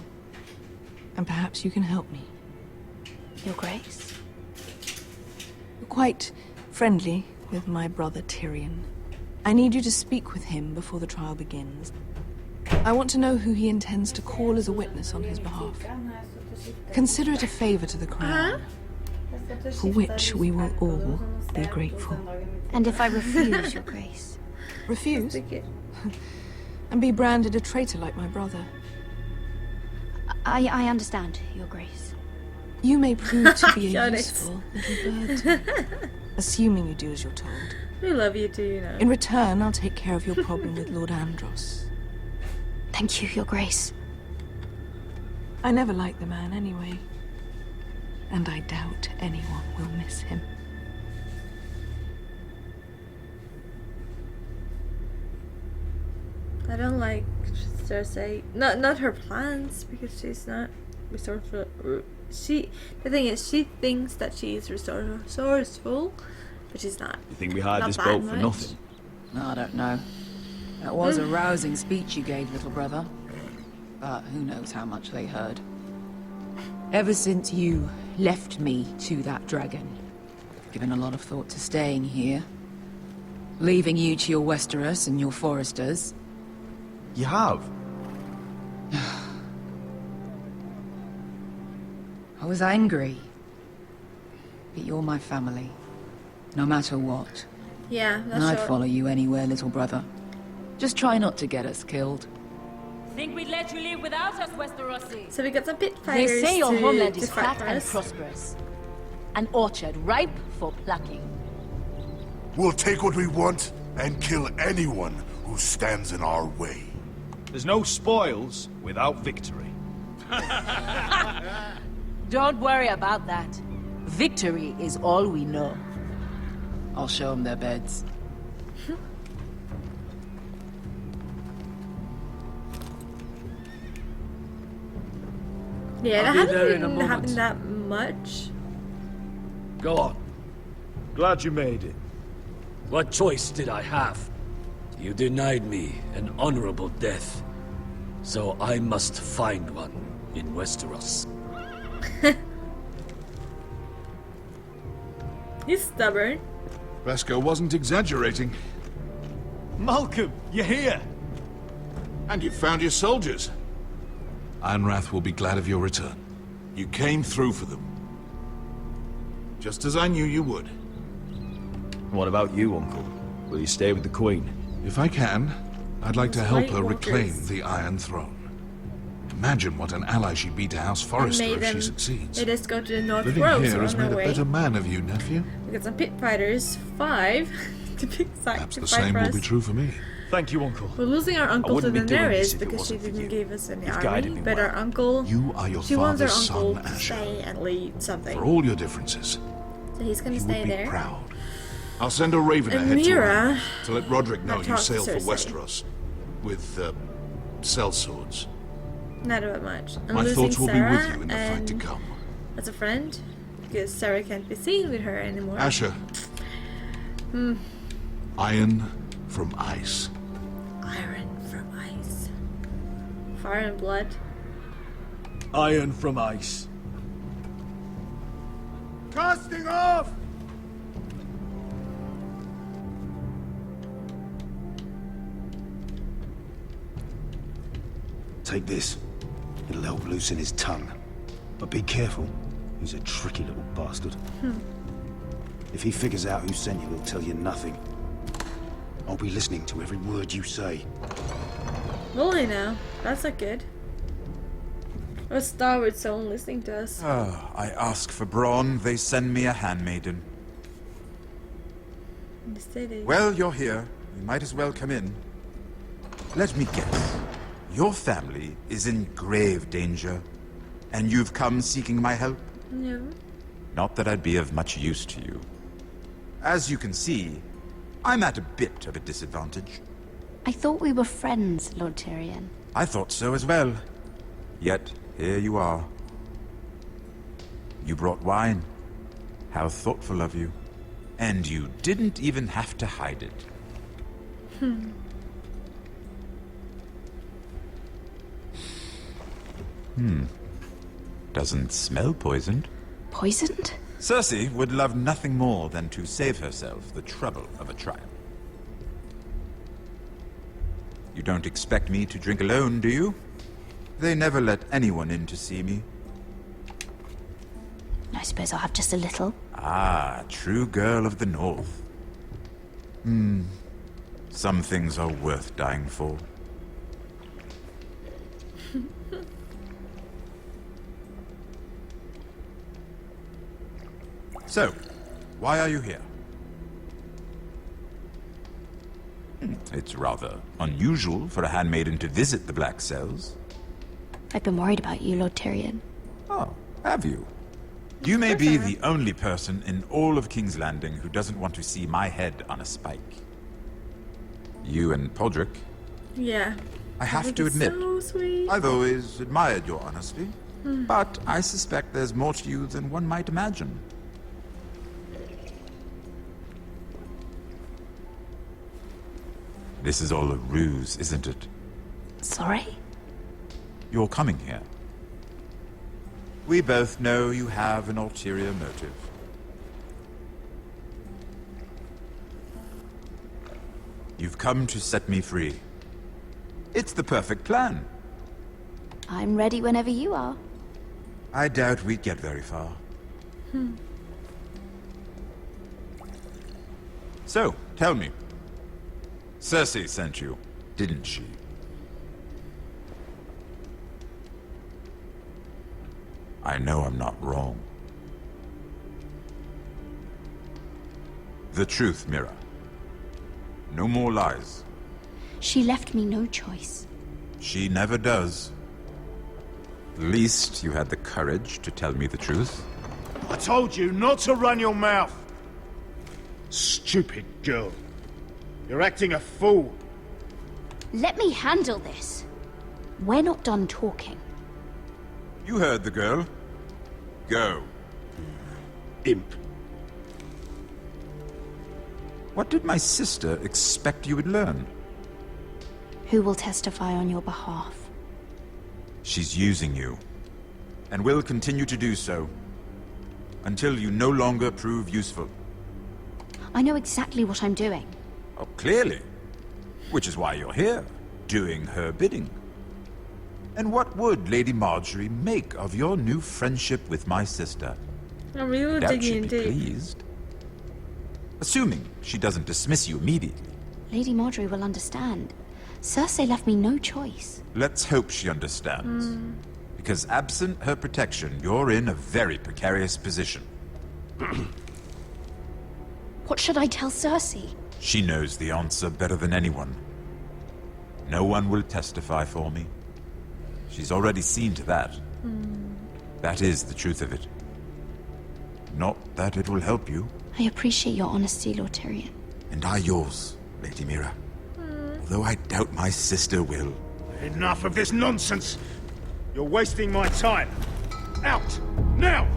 and perhaps you can help me. Your Grace? You're quite friendly with my brother Tyrion. I need you to speak with him before the trial begins. I want to know who he intends to call as a witness on his behalf. Consider it a favor to the crown, for which we will all be grateful. And if I refuse, Your Grace? Refuse? And be branded a traitor like my brother? I understand, Your Grace. You may prove to be a Got it. useful little bird to me, assuming you do as you're told. We love you too, you know. In return, I'll take care of your problem with Lord Andros. Thank you, Your Grace. I never liked the man anyway. And I doubt anyone will miss him. I don't like Cersei. Not her plans, because she's not resourceful. The thing is, she thinks that she's resourceful, but she's not. You think we hired Not this that boat for much. nothing? I don't know. That was a rousing speech you gave, little brother. But who knows how much they heard. Ever since you left me to that dragon. Given a lot of thought to staying here. Leaving you to your Westeros and your foresters. You have? I was angry. But you're my family. No matter what. Yeah, that's And I'd short. follow you anywhere, little brother. Just try not to get us killed. Think we'd let you live without us, Westerosi? So we got some pit They fighters say your to, homeland to is fight fat for and us. prosperous. An orchard ripe for plucking. We'll take what we want and kill anyone who stands in our way. There's no spoils without victory. Don't worry about that. Victory is all we know. I'll show them their beds. Yeah, I'll that be there in a hasn't moment. happened that much. Go on. Glad you made it. What choice did I have? You denied me an honorable death. So I must find one in Westeros. He's stubborn. Vesco wasn't exaggerating. Malcolm, you're here! And you found your soldiers. Ironrath will be glad of your return. You came through for them. Just as I knew you would. What about you, Uncle? Will you stay with the Queen? If I can, I'd like to help her White reclaim Walkers. the Iron Throne. Imagine what an ally she'd be to House And Forrester made if she them- succeeds. They just go to the North Living Road, here so has on made their a way. better man of you, nephew. We got some pit fighters, 5 to be exact. Perhaps to the fight same for will us. be true for me. Thank you, Uncle. We're losing our uncle to wouldn't be doing Daenerys this if it because she wasn't for didn't you. give us any You've guided army, me but well. our uncle, You are your she wants our father's uncle son, to Asher. stay and lead something. For all your differences, So he's gonna you stay would be there. proud. I'll send a raven And ahead Mira to let Roderick know had you talked to sail for Cersei. Westeros with sellswords. Not about much. I'm My losing thoughts will Sarah be with you in the fight to and come. as a friend, because Sarah can't be seen with her anymore. Asher, Hmm. iron from ice. Iron from ice. Fire and blood. Iron from ice. Casting off! Take this. It'll help loosen his tongue. But be careful. He's a tricky little bastard. If he figures out who sent you, he'll tell you nothing. I'll be listening to every word you say. Will I now? That's not good. Or starboard someone listening to us. Ah, I ask for brawn, they send me a handmaiden. In the city. Well, you're here. You might as well come in. Let me guess. Your family is in grave danger, and you've come seeking my help? No. Not that I'd be of much use to you. As you can see, I'm at a bit of a disadvantage. I thought we were friends, Lord Tyrion. I thought so as well. Yet, here you are. You brought wine. How thoughtful of you. And you didn't even have to hide it. Doesn't smell poisoned. Poisoned? Cersei would love nothing more than to save herself the trouble of a trial. You don't expect me to drink alone, do you? They never let anyone in to see me. I suppose I'll have just a little. Ah, true girl of the North. Some things are worth dying for. So, why are you here? It's rather unusual for a handmaiden to visit the Black Cells. I've been worried about you, Lord Tyrion. Oh, have you? You may be the only person in all of King's Landing who doesn't want to see my head on a spike. You and Podrick, Yeah. I have That to would be admit, so sweet. I've always admired your honesty, but I suspect there's more to you than one might imagine. This is all a ruse, isn't it? Sorry? You're coming here. We both know you have an ulterior motive. You've come to set me free. It's the perfect plan. I'm ready whenever you are. I doubt we'd get very far. So, tell me. Cersei sent you, didn't she? I know I'm not wrong. The truth, Mira. No more lies. She left me no choice. She never does. At least you had the courage to tell me the truth. I told you not to run your mouth. Stupid girl. You're acting a fool. Let me handle this. We're not done talking. You heard the girl. Go. Imp. What did my sister expect you would learn? Who will testify on your behalf? She's using you, and will continue to do so, until you no longer prove useful. I know exactly what I'm doing. Oh, clearly. Which is why you're here, doing her bidding. And what would Lady Marjorie make of your new friendship with my sister? I'm really Doubt digging she'd be deep. pleased. Assuming she doesn't dismiss you immediately. Lady Marjorie will understand. Cersei left me no choice. Let's hope she understands. Because absent her protection, you're in a very precarious position. What should I tell Cersei? She knows the answer better than anyone. No one will testify for me. She's already seen to that. That is the truth of it. Not that it will help you. I appreciate your honesty, Lord Tyrion. And I yours, Lady Mira. Although I doubt my sister will. Enough of this nonsense. You're wasting my time. Out! Now!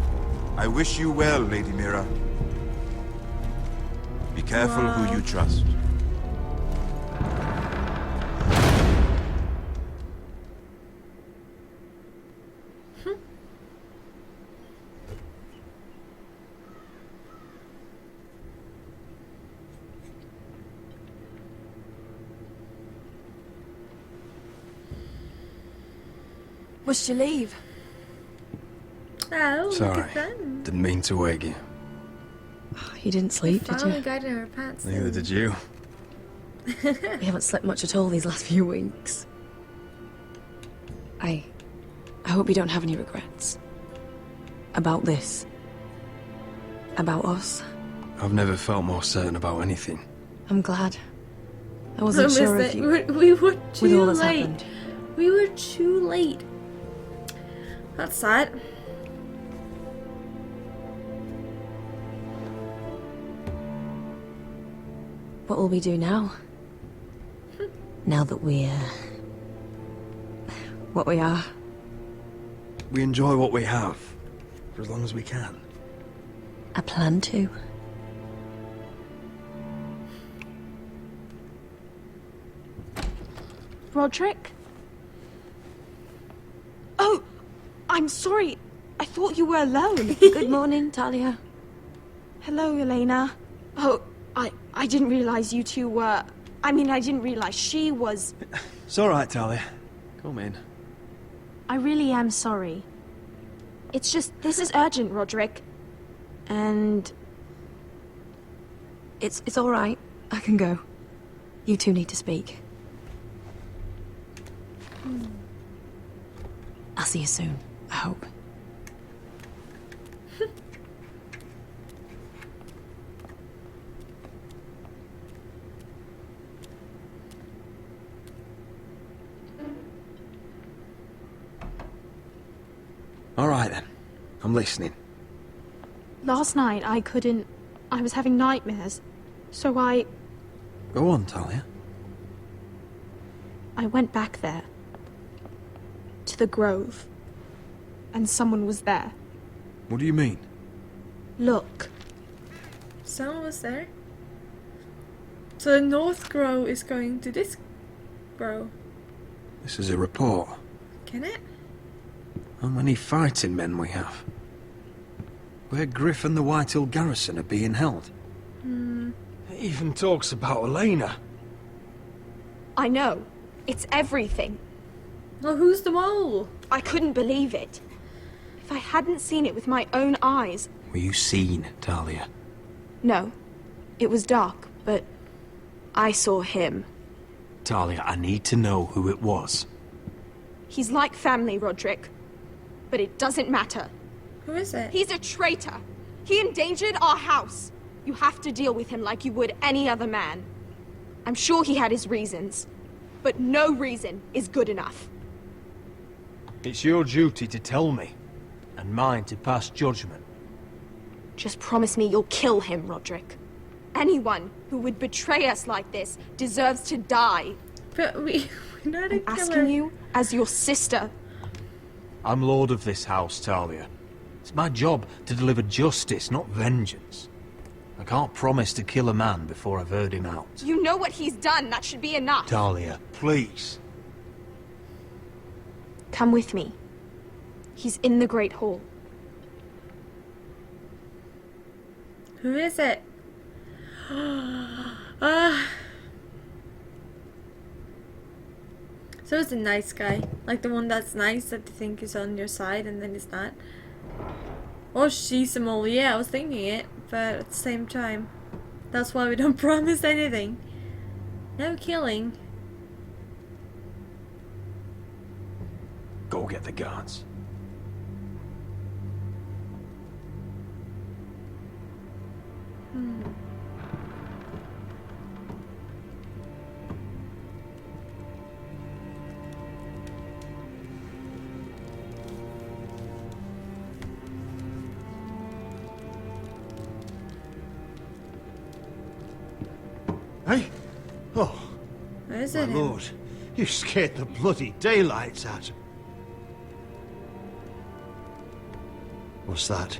I wish you well, Lady Mira. Be careful who you trust. Must you leave? Oh, look Sorry. at them. Didn't mean to wake you. You didn't sleep, did Finally you? got in her pants. Neither did you. We haven't slept much at all these last few weeks. I hope you don't have any regrets. About this. About us. I've never felt more certain about anything. I'm glad. I wasn't sure if you... We were with too all that's late. happened. We were too late. That's sad. What will we do now? Now that we're... what we are. We enjoy what we have, for as long as we can. I plan to. Roderick? Oh, I'm sorry. I thought you were alone. Good morning, Talia. Hello, Elena. Oh, I didn't realize you two were... I mean, I didn't realize she was... It's all right, Talia. Come in. I really am sorry. It's just, this is urgent, Roderick. And... It's all right. I can go. You two need to speak. I'll see you soon, I hope. All right, then. I'm listening. last night I couldn't... I was having nightmares. So I Go on, Talia. went back there. To the grove. And someone was there. What do you mean? Look. Someone was there? So the North Grove is going to this grove. This is a report. Can it? How many fighting men we have? Where Griff and the Whitehill garrison are being held. It even talks about Elena. I know. It's everything. Well, who's the mole? I couldn't believe it. If I hadn't seen it with my own eyes... Were you seen, Talia? No. It was dark, but I saw him. Talia, I need to know who it was. He's like family, Roderick. But it doesn't matter. Who is it? He's a traitor. He endangered our house. You have to deal with him like you would any other man. I'm sure he had his reasons, but no reason is good enough. It's your duty to tell me, and mine to pass judgment. Just promise me you'll kill him, Roderick. Anyone who would betray us like this deserves to die. But we're not a I'm asking you as your sister. I'm lord of this house, Talia. It's my job to deliver justice, not vengeance. I can't promise to kill a man before I've heard him out. You know what he's done. That should be enough. Talia, please. Come with me. He's in the Great Hall. Who is it? So it's a nice guy. Like the one that's nice that you think is on your side and then he's not. Or she's a mole. Yeah, I was thinking it. But at the same time, that's why we don't promise anything. No killing. Go get the guards. Hey? Oh, Where is my it? lord, you scared the bloody daylights out. What's that?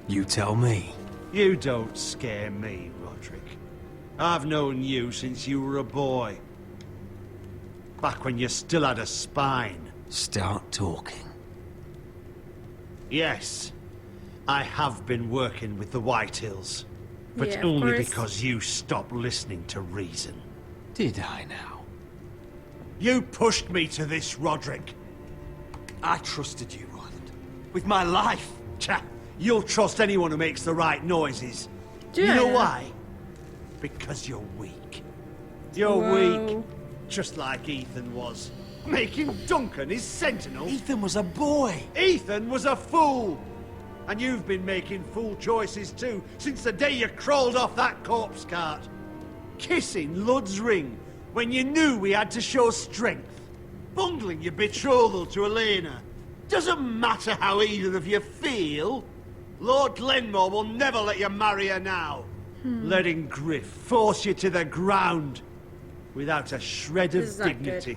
You tell me. You don't scare me, Roderick. I've known you since you were a boy. Back when you still had a spine. Start talking. Yes, I have been working with the Whitehills. But Yeah, of only course. because you stopped listening to reason. Did I now? You pushed me to this, Roderick. I trusted you, Roland. With my life. Cha, you'll trust anyone who makes the right noises. Do you know I? why? Because you're weak. You're Whoa. weak. Just like Ethan was. Making Duncan his sentinel. Ethan was a boy. Ethan was a fool. And you've been making fool choices too, since the day you crawled off that corpse cart. Kissing Lud's ring, when you knew we had to show strength. Bungling your betrothal to Elena. Doesn't matter how either of you feel. Lord Glenmore will never let you marry her now. Letting Griff force you to the ground, without a shred of This is not dignity.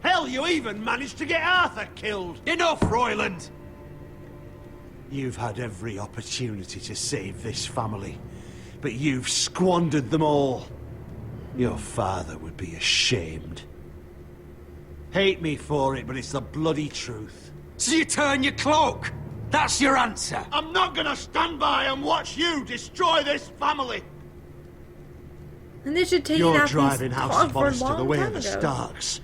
Hell, you even managed to get Arthur killed. Enough, Royland! You've had every opportunity to save this family, but you've squandered them all. Your father would be ashamed. Hate me for it, but it's the bloody truth. So you turn your cloak? That's your answer? I'm not gonna stand by and watch you destroy this family! And they should take it You're out driving from House for a Forrester the long way time of the ago. Starks.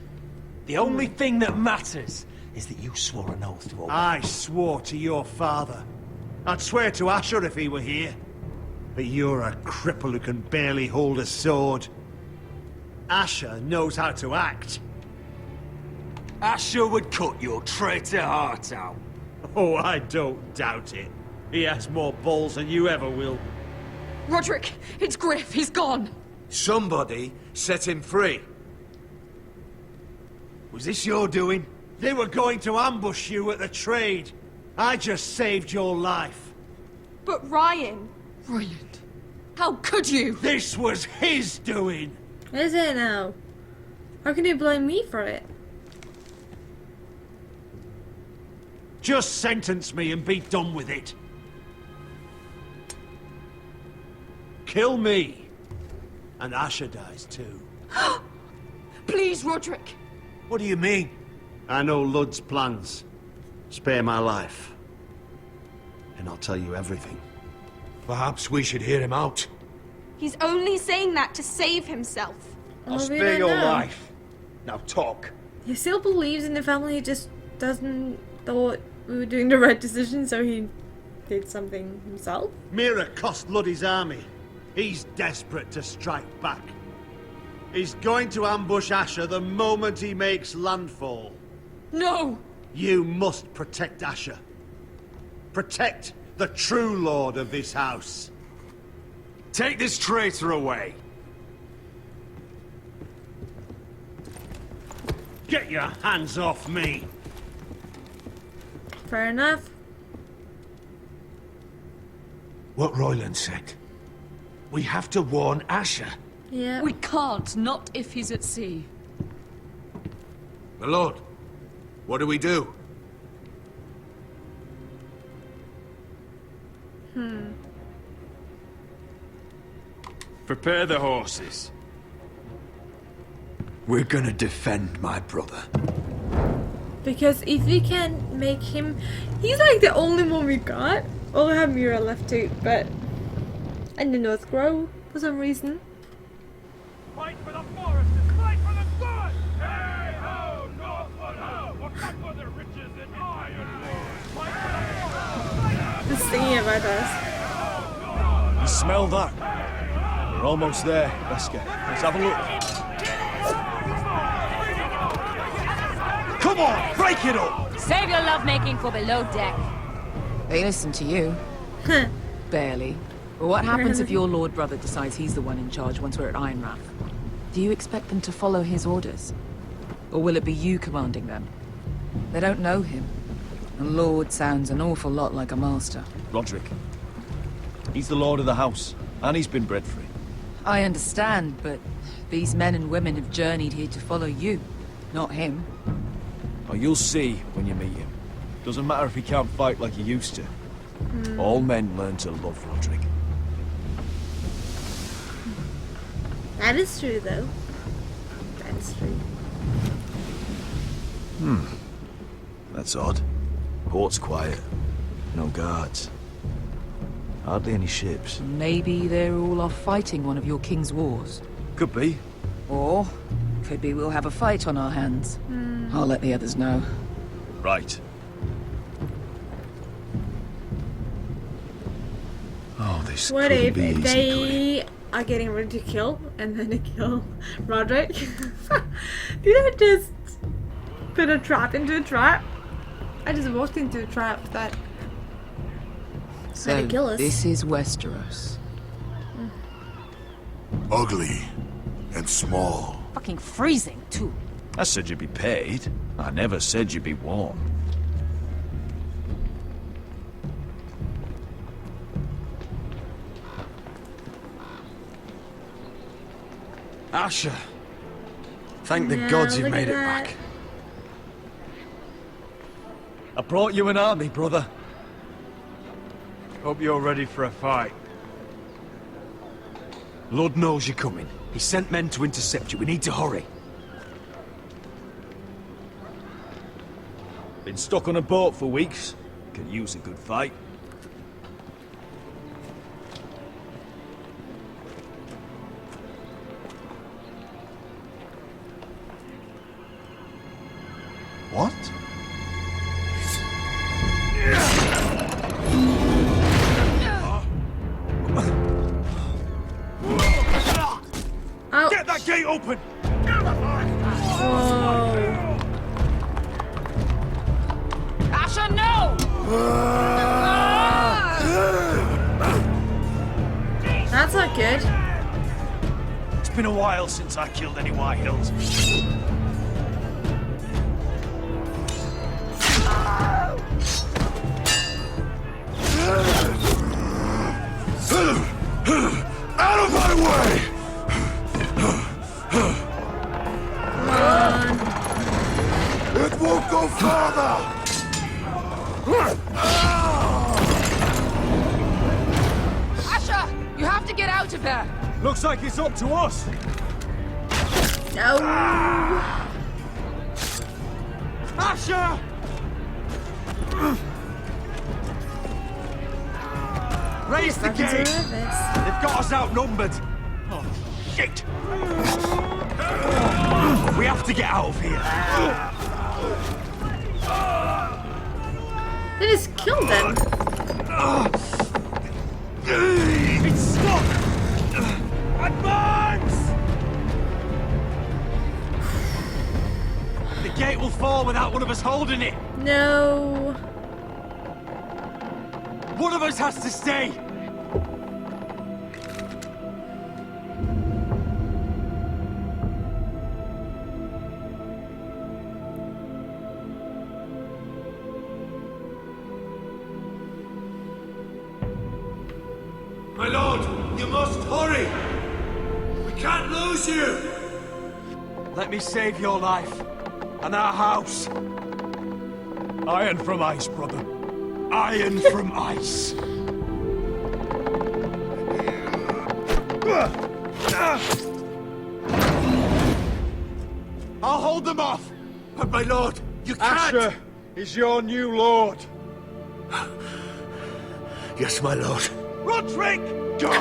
The only thing that matters is that you swore an oath to obey. I swore to your father. I'd swear to Asher if he were here. But you're a cripple who can barely hold a sword. Asher knows how to act. Asher would cut your traitor heart out. Oh, I don't doubt it. He has more balls than you ever will. Roderick, it's Griff. He's gone. Somebody set him free. Was this your doing? They were going to ambush you at the trade. I just saved your life. But Ryan... Brilliant. How could you? This was his doing. Is it now? How can you blame me for it? Just sentence me and be done with it. Kill me. And Asher dies too. Please, Roderick. What do you mean? I know Lud's plans. Spare my life, and I'll tell you everything. Perhaps we should hear him out. He's only saying that to save himself. I'll we spare don't your know. life. Now talk. He still believes in the family, he just doesn't thought we were doing the right decision, so he did something himself. Mira cost Luddy's army. He's desperate to strike back. He's going to ambush Asher the moment he makes landfall. No! You must protect Asher. Protect the true lord of this house. Take this traitor away. Get your hands off me. Fair enough. What Royland said. We have to warn Asher. Yeah. We can't, not if he's at sea. My lord, what do we do? Prepare the horses. We're gonna defend my brother. Because if we can make him... He's like the only one we got. Well, we have Mira left too, but... And the North Grove, for some reason. Fight for the forest! Fight for the good! Hey ho, Northwood ho! What for the riches and iron Fight for Just thinking about us. You smell that? We're almost there, Wesker. Let's have a look. Come on, break it up! Save your lovemaking for below deck. They listen to you. Barely. But what happens if your lord brother decides he's the one in charge once we're at Ironrath? Do you expect them to follow his orders? Or will it be you commanding them? They don't know him. A lord sounds an awful lot like a master. Roderick. He's the lord of the house, and he's been bred for it. I understand, but these men and women have journeyed here to follow you, not him. Oh, you'll see when you meet him. Doesn't matter if he can't fight like he used to. All men learn to love Roderick. That is true, though. That's true. That's odd. Port's quiet. No guards. Hardly any ships. Maybe they're all off fighting one of your king's wars. Could be. Or could be we'll have a fight on our hands. I'll let the others know. Right. Oh, this What couldn't if be easy, could it? they are getting ready to kill, and then they kill Roderick? Did I just put a trap into a trap? I just walked into a trap that So, had to kill us. this is Westeros. Ugly and small. Fucking freezing, too. I said you'd be paid. I never said you'd be warm. Asher. Thank the gods you look made at it that. back. I brought you an army, brother. Hope you're ready for a fight. Lord knows you're coming. He sent men to intercept you. We need to hurry. Been stuck on a boat for weeks. Could use a good fight. What? Oh. Get that gate open! Whoa. Asher, no! That's not good. It's been a while since I killed any White Hills. Out of my way! It won't go farther! Asher, you have to get out of there. Looks like it's up to us. No. Asher! Raise the Fucking gate! survive this. They've got us outnumbered! Oh, shit! We have to get out of here! They just killed them. It's stuck! Advance! The gate will fall without one of us holding it! No. One of us has to stay! My lord, you must hurry! We can't lose you! Let me save your life. And our house. Iron from ice, brother. Iron from ice. I'll hold them off! But my lord, you can't! Asher is your new lord. Yes, my lord. Roderick! Go!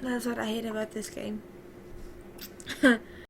That's what I hate about this game.